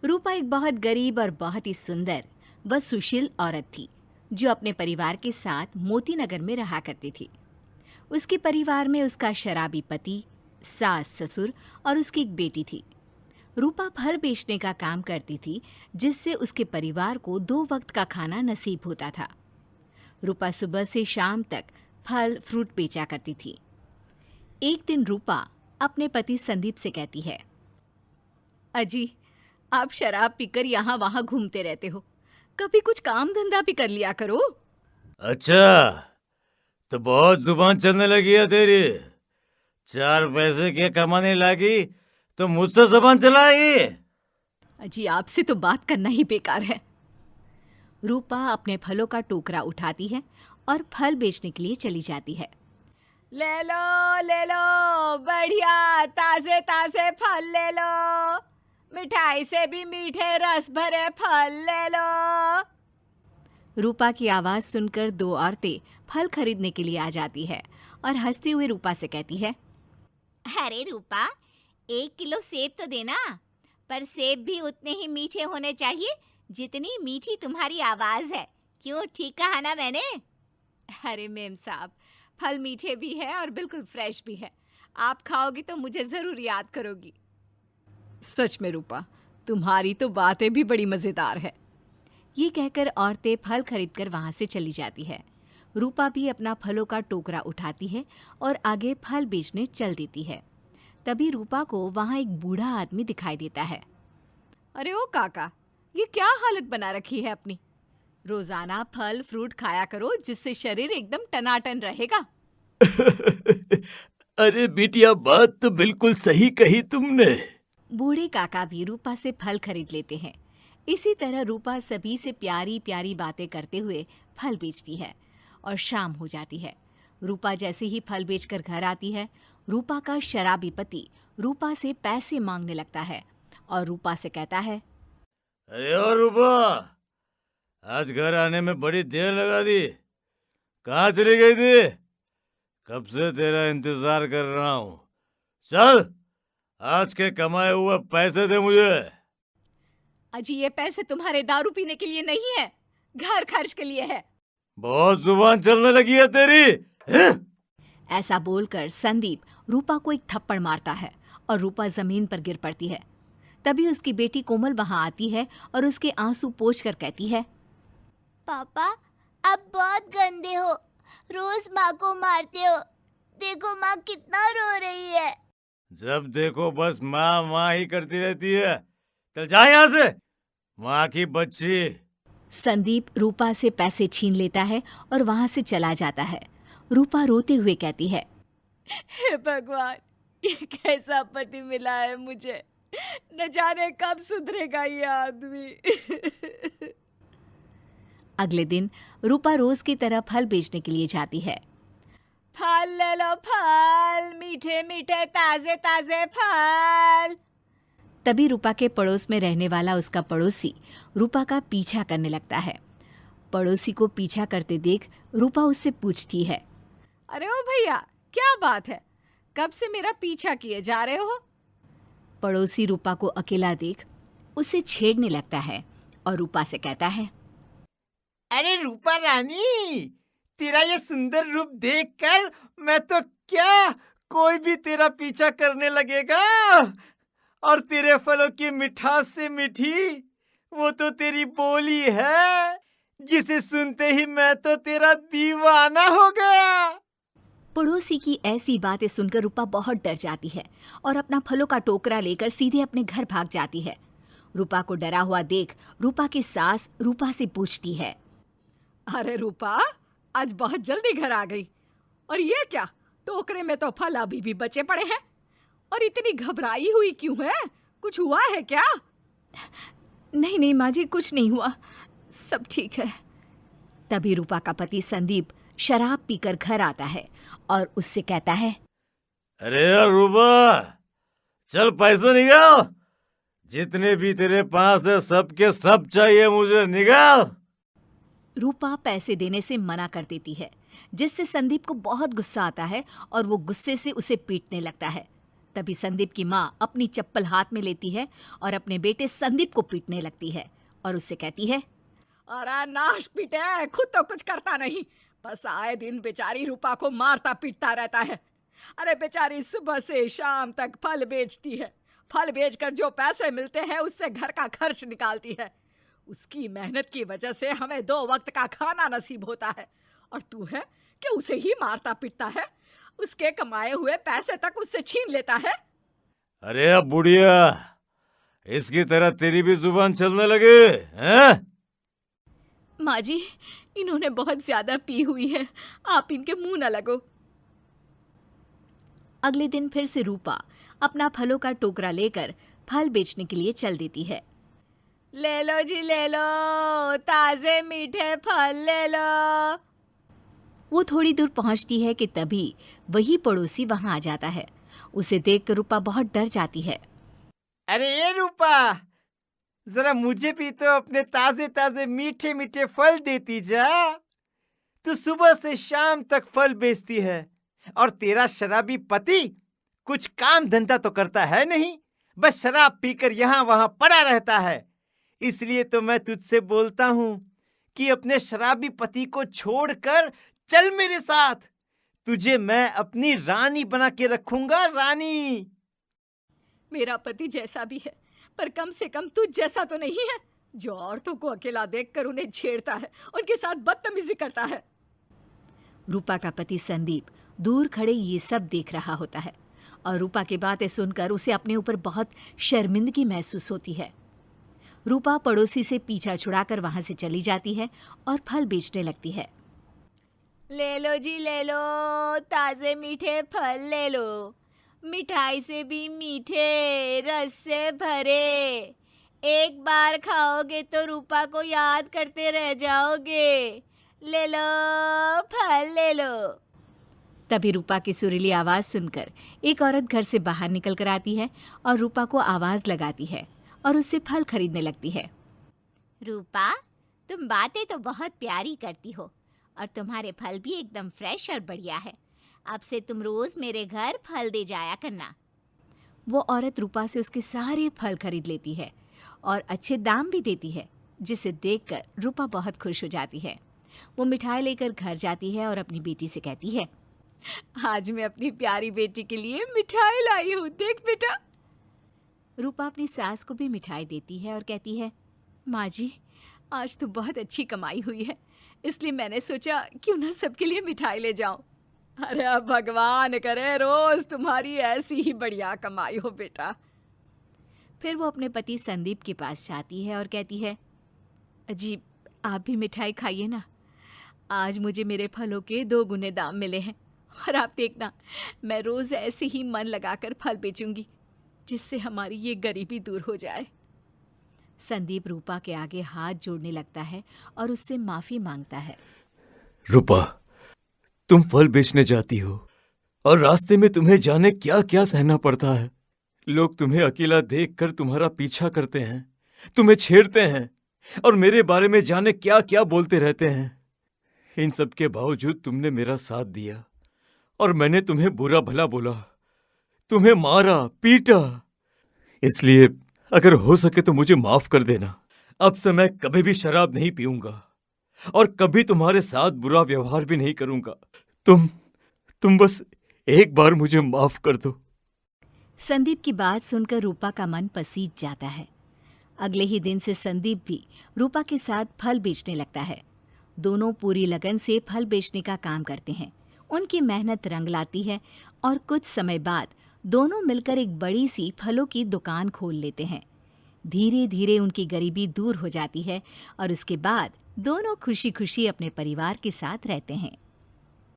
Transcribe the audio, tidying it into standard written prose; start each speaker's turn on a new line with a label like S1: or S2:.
S1: रूपा एक बहुत गरीब और बहुत ही सुंदर व सुशील औरत थी जो अपने परिवार के साथ मोती नगर में रहा करती थी। उसके परिवार में उसका शराबी पति, सास ससुर और उसकी एक बेटी थी। रूपा फल बेचने का काम करती थी जिससे उसके परिवार को 2 वक्त का खाना नसीब होता था। रूपा सुबह से शाम तक फल फ्रूट बेचा करती थी। एक दिन रूपा अपने पति संदीप से कहती है, अजी, आप शराब पीकर यहाँ वहाँ घूमते रहते हो, कभी कुछ काम धंधा भी कर लिया करो।
S2: अच्छा, तो बहुत जुबान चलने लगी है तेरी। 4 पैसे के कमाने लगी तो मुझसे जुबान चलाएगी।
S1: अजी, आपसे तो बात करना ही बेकार है। रूपा अपने फलों का टोकरा उठाती है और फल बेचने के लिए चली जाती है। ले लो बढ़िया ताजे ताजे फल ले लो, मिठाई से भी मीठे रस भरे फल ले लो। रूपा की आवाज सुनकर 2 औरतें फल खरीदने के लिए आ जाती है और हंसती हुई रूपा से कहती है,
S3: अरे रूपा, 1 किलो सेब तो देना, पर सेब भी उतने ही मीठे होने चाहिए जितनी मीठी तुम्हारी आवाज है। क्यों, ठीक कहा ना मैंने?
S1: अरे मेम साहब, फल मीठे भी है और बिल्कुल फ्रेश भी है। आप खाओगी तो मुझे जरूर याद करोगी। सच में रूपा, तुम्हारी तो बातें भी बड़ी मजेदार है। ये कहकर औरतें फल खरीदकर वहां से चली जाती है। रूपा भी अपना फलों का टोकरा उठाती है और आगे फल बेचने चल देती है। तभी रूपा को वहां एक बूढ़ा आदमी दिखाई देता है। अरे ओ काका, ये क्या हालत बना रखी है अपनी? रोजाना फल फ्रूट खाया करो जिससे शरीर एकदम टनाटन रहेगा।
S2: अरे बिटिया, बात तो बिल्कुल सही कही तुमने।
S1: बूढ़े काका भी रूपा से फल खरीद लेते हैं। इसी तरह रूपा सभी से प्यारी प्यारी बातें करते हुए फल बेचती है और शाम हो जाती है। रूपा जैसे ही फल बेचकर घर आती है, रूपा का शराबी पति रूपा से पैसे मांगने लगता है और रूपा से कहता है,
S2: अरे ओ रूपा, आज घर आने में बड़ी देर लगा दी। कहाँ चली गई थी? कब से तेरा इंतजार कर रहा हूँ। चल, आज के कमाए हुए पैसे दे मुझे।
S1: अजी, ये पैसे तुम्हारे दारू पीने के लिए नहीं है, घर खर्च के लिए है।
S2: बहुत जुबान चलने लगी है तेरी।
S1: ऐसा बोलकर संदीप रूपा को एक थप्पड़ मारता है और रूपा जमीन पर गिर पड़ती है। तभी उसकी बेटी कोमल वहां आती है और उसके आंसू पोंछकर कहती है,
S3: पापा, आप बहुत गंदे हो, रोज माँ को मारते हो। देखो माँ कितना रो रही है।
S2: जब देखो बस माँ माँ ही करती रहती है। चल जा यहाँ से, माँ की बच्ची।
S1: संदीप रूपा से पैसे छीन लेता है और वहां से चला जाता है। रूपा रोते हुए कहती है, हे भगवान, ये कैसा पति मिला है मुझे, न जाने कब सुधरेगा ये आदमी। अगले दिन रूपा रोज की तरह फल बेचने के लिए जाती है। फल ले लो फल, मीठे मीठे ताजे ताजे फल। तभी रूपा के पड़ोस में रहने वाला उसका पड़ोसी रूपा का पीछा करने लगता है। पड़ोसी को पीछा करते देख रूपा उससे पूछती है, अरे ओ भैया, क्या बात है, कब से मेरा पीछा किए जा रहे हो? पड़ोसी रूपा को अकेला देख उसे छेड़ने लगता है और रूपा से कहता है,
S4: अरे रूपा रानी, तेरा ये सुंदर रूप देखकर मैं तो क्या, कोई भी तेरा पीछा करने लगेगा। और तेरे फलों की मिठास से मीठी वो तो तेरी बोली है, जिसे सुनते ही मैं तो तेरा दीवाना हो गया।
S1: पड़ोसी की ऐसी बातें सुनकर रूपा बहुत डर जाती है और अपना फलों का टोकरा लेकर सीधे अपने घर भाग जाती है। रूपा को डरा हुआ देख रूपा की सास रूपा से पूछती है, अरे रूपा, आज बहुत जल्दी घर आ गई, और ये क्या, टोकरे में तो फल अभी भी बचे पड़े हैं, और इतनी घबराई हुई क्यों है? कुछ हुआ है क्या? नहीं नहीं माँ जी, कुछ नहीं हुआ, सब ठीक है। तभी रूपा का पति संदीप शराब पीकर घर आता है और उससे कहता है,
S2: अरे यार रूपा, चल पैसे निकाल, जितने भी तेरे पास है सबके सब चाहिए मुझे, निकाल।
S1: रूपा पैसे देने से मना कर देती है, जिससे संदीप को बहुत गुस्सा आता है और वो गुस्से से उसे पीटने लगता है। तभी संदीप की माँ अपनी चप्पल हाथ में लेती है और अपने बेटे संदीप को पीटने लगती है और उससे कहती है,
S5: अरे नाश पीटे, खुद तो कुछ करता नहीं, बस आए दिन बेचारी रूपा को मारता पीटता रहता है। अरे बेचारी सुबह से शाम तक फल बेचती है, फल बेचकर जो पैसे मिलते हैं उससे घर का खर्च निकालती है। उसकी मेहनत की वजह से हमें 2 वक्त का खाना नसीब होता है, और तू है कि उसे ही मारता पीटता है, उसके कमाए हुए पैसे तक उससे छीन लेता है।
S2: अरे अब बुढ़िया, इसकी तरह तेरी भी जुबान चलने लगे हैं?
S1: माँ जी, इन्होंने बहुत ज्यादा पी हुई है, आप इनके मुंह न लगो। अगले दिन फिर से रूपा अपना फलों का टोकरा लेकर फल बेचने के लिए चल देती है।
S3: ले लो जी ले लो, ताजे मीठे फल ले लो।
S1: वो थोड़ी दूर पहुंचती है कि तभी वही पड़ोसी वहां आ जाता है। उसे देखकर रूपा बहुत डर जाती है।
S4: अरे ये रूपा, जरा मुझे भी तो अपने ताजे ताजे मीठे मीठे फल देती जा। तू सुबह से शाम तक फल बेचती है और तेरा शराबी पति कुछ काम धंधा तो करता है नहीं, बस शराब पीकर यहाँ वहाँ पड़ा रहता है। इसलिए तो मैं तुझसे बोलता हूँ कि अपने शराबी पति को छोड़कर चल मेरे साथ, तुझे मैं अपनी रानी बना के रखूंगा, रानी।
S5: मेरा पति जैसा भी है, पर कम से कम तुझ जैसा तो नहीं है, जो औरतों को अकेला देखकर उन्हें छेड़ता है, उनके साथ बदतमीजी करता है।
S1: रूपा का पति संदीप दूर खड़े ये सब देख रहा होता है और रूपा की बातें सुनकर उसे अपने ऊपर बहुत शर्मिंदगी महसूस होती है। रूपा पड़ोसी से पीछा छुड़ाकर वहां से चली जाती है और फल बेचने लगती है।
S3: ले लो जी ले लो, ताजे मीठे फल ले लो, मिठाई से भी मीठे, रस से भरे। एक बार खाओगे तो रूपा को याद करते रह जाओगे। ले लो, फल ले लो।
S1: तभी रूपा की सुरीली आवाज सुनकर एक औरत घर से बाहर निकल कर आती है और रूपा को आवाज लगाती है और उससे फल खरीदने लगती है।
S3: रूपा, तुम बातें तो बहुत प्यारी करती हो और तुम्हारे फल भी एकदम फ्रेश और बढ़िया है। अब से तुम रोज मेरे घर फल दे जाया करना।
S1: वो औरत रूपा से उसके सारे फल खरीद लेती है और अच्छे दाम भी देती है, जिसे देखकर रूपा बहुत खुश हो जाती है। वो मिठाई लेकर घर जाती है और अपनी बेटी से कहती है,
S5: आज मैं अपनी प्यारी बेटी के लिए मिठाई लाई हूँ, देख बेटा।
S1: रूपा अपनी सास को भी मिठाई देती है और कहती है,
S5: माँ जी, आज तो बहुत अच्छी कमाई हुई है, इसलिए मैंने सोचा क्यों ना सबके लिए मिठाई ले जाऊं। अरे अब भगवान करे रोज तुम्हारी ऐसी ही बढ़िया कमाई हो बेटा।
S1: फिर वो अपने पति संदीप के पास जाती है और कहती है, अजी आप भी मिठाई खाइए ना, आज मुझे मेरे फलों के 2 गुने दाम मिले हैं और आप देखना, मैं रोज ऐसे ही मन लगाकर फल बेचूंगी, जिससे हमारी ये गरीबी दूर हो जाए। संदीप रूपा के आगे हाथ जोड़ने लगता है और उससे माफी मांगता है।
S2: रूपा, तुम फल बेचने जाती हो और रास्ते में तुम्हें जाने क्या क्या सहना पड़ता है। लोग तुम्हें अकेला देखकर तुम्हारा पीछा करते हैं, तुम्हें छेड़ते हैं और मेरे बारे में जाने क्या क्या बोलते रहते हैं। इन सब के बावजूद तुमने मेरा साथ दिया और मैंने तुम्हें बुरा भला बोला, तुम्हें मारा पीटा। इसलिए अगर हो सके तो मुझे माफ कर देना। अब से मैं कभी भी शराब नहीं पीऊंगा और कभी तुम्हारे साथ बुरा व्यवहार भी नहीं करूंगा। तुम बस एक बार मुझे माफ कर दो।
S1: संदीप की बात सुनकर रूपा का मन पसीज जाता है। अगले ही दिन से संदीप भी रूपा के साथ फल बेचने लगता है। दोनों पूरी लगन से फल बेचने का काम करते हैं। उनकी मेहनत रंग लाती है और कुछ समय बाद दोनों मिलकर एक बड़ी सी फलों की दुकान खोल लेते हैं। धीरे धीरे उनकी गरीबी दूर हो जाती है और उसके बाद दोनों खुशी खुशी अपने परिवार के साथ रहते हैं।